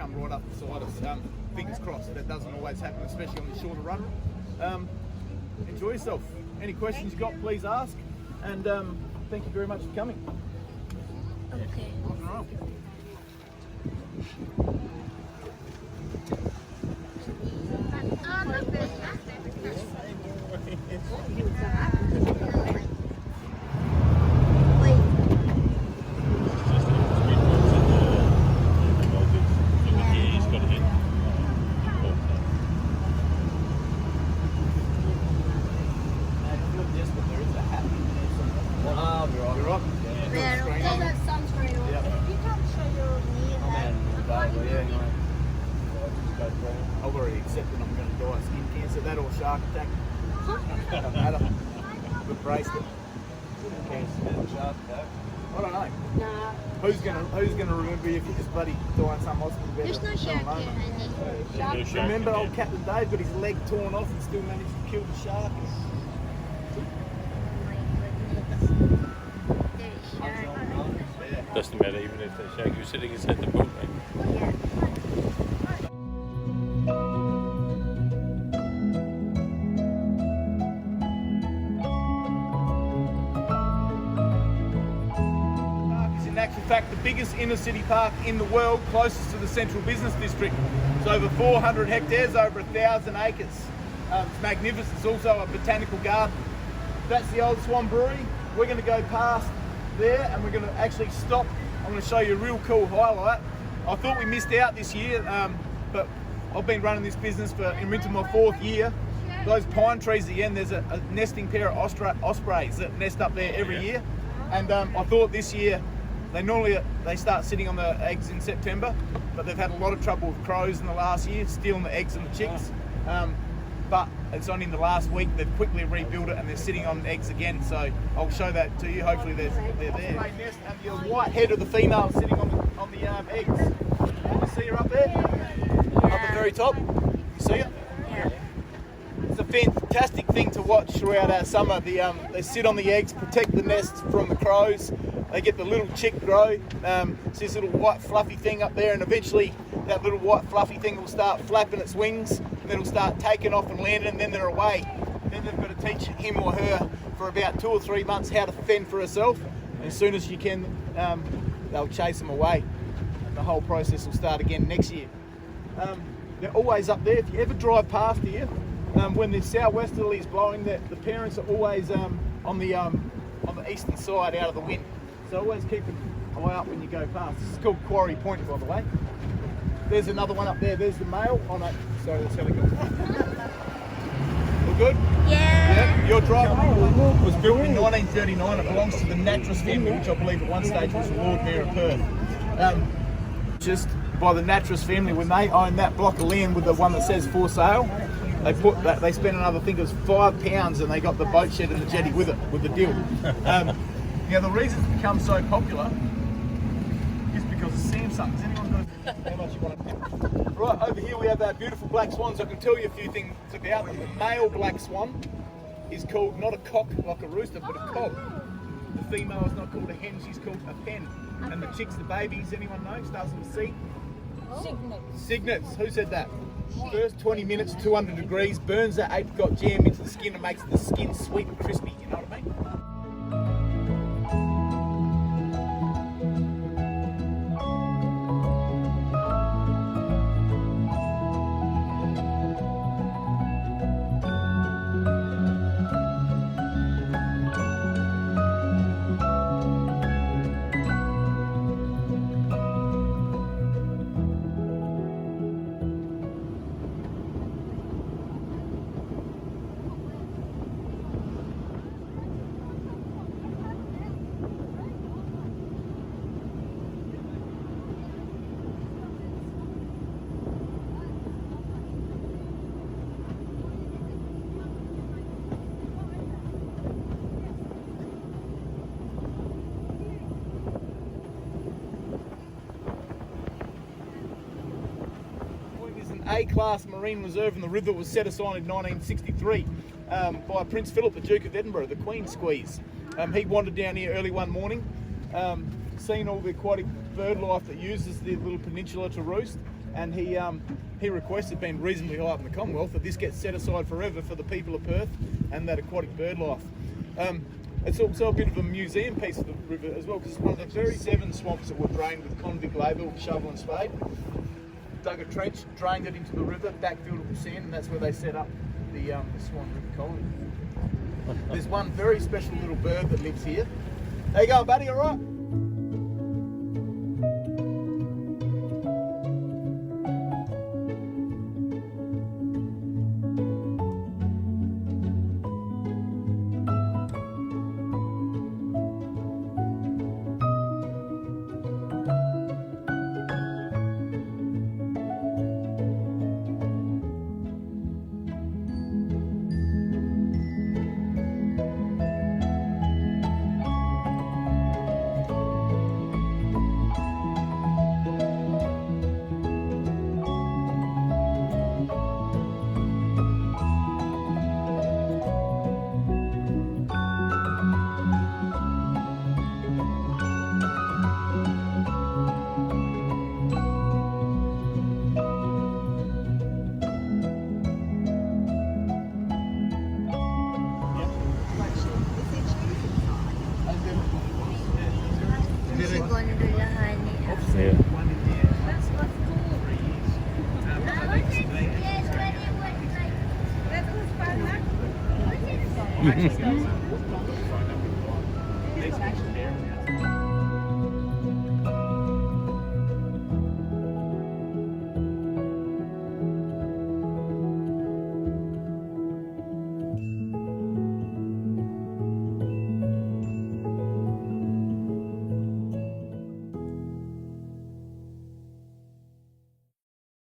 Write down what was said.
come right up beside us. Fingers crossed. That doesn't always happen, especially on the shorter run. Enjoy yourself. Any questions you got, please ask. And thank you very much for coming. Okay. Rock and roll. I've already accepted I'm going to die of skin cancer, that or shark attack. Doesn't matter. Good bracelet. Cancer and shark attack. I don't know. Nah. Who's gonna remember you if you just bloody die in some hospital bed? There's no shark here. Remember old Captain Dave got his leg torn off and still managed to kill the shark? Doesn't matter even if the shark is sitting inside the boat, right? In actual fact, the biggest inner city park in the world, closest to the central business district. It's over 400 hectares, over 1,000 acres. It's magnificent. It's also a botanical garden. That's the old Swan brewery. We're going to go past there and we're going to actually stop. I'm going to show you a real cool highlight. I thought we missed out this year, but I've been running this business into my 4th year. Those pine trees at the end, there's a nesting pair of ospreys that nest up there every year. And I thought this year, they start sitting on the eggs in September, but they've had a lot of trouble with crows in the last year, stealing the eggs and the chicks. But it's only in the last week they've quickly rebuilt it and they're sitting on eggs again. So I'll show that to you. Hopefully they're there. Nest and the white head of the female sitting on the eggs. You see her up there? Up at the very top. You see her? Yeah. It's a fantastic thing to watch throughout our summer. They sit on the eggs, protect the nest from the crows. They get the little chick grow. It's this little white fluffy thing up there, and eventually that little white fluffy thing will start flapping its wings, and then it'll start taking off and landing, and then they're away. Then they've got to teach him or her for about 2 or 3 months how to fend for herself. And as soon as you can, they'll chase them away. And the whole process will start again next year. They're always up there. If you ever drive past here, when the southwesterly is blowing, the parents are always on the eastern side out of the wind. So always keep an eye out when you go past. This is called Quarry Point, by the way. There's another one up there. There's the male. Oh no, sorry, that's helicopter. All good? Yeah. Your driver was built in 1939. It belongs to the Nattrass family, which I believe at one stage was the Lord Mayor of Perth. Just by the Nattrass family, when they owned that block of land with the one that says for sale, they spent another, I think it was £5, and they got the boat shed and the jetty with it, with the deal. Now the reason it's become so popular is because of Samsung. Has anyone got how much you want to pay? Right, over here we have our beautiful black swans. I can tell you a few things about them. The male black swan is called not a cock like a rooster, but a cob. The female is not called a hen, she's called a pen. And the chicks, the babies, anyone know? Starts with a C? Cygnets. Cygnets, who said that? First 20 minutes, 200 degrees, burns that apricot jam into the skin and makes the skin sweet and crispy, you know what I mean? A-class marine reserve, and the river was set aside in 1963 by Prince Philip, the Duke of Edinburgh, the Queen Squeeze. He wandered down here early one morning, seen all the aquatic bird life that uses the little peninsula to roost, and he requested, being reasonably high up in the Commonwealth, that this gets set aside forever for the people of Perth and that aquatic bird life. It's also a bit of a museum piece of the river as well, because it's one of the very 7 swamps that were drained with convict labour, with shovel and spade. Dug a trench, drained it into the river, backfilled it with sand, and that's where they set up the Swan River colony. There's one very special little bird that lives here. How you going, buddy? All right? Yeah. That's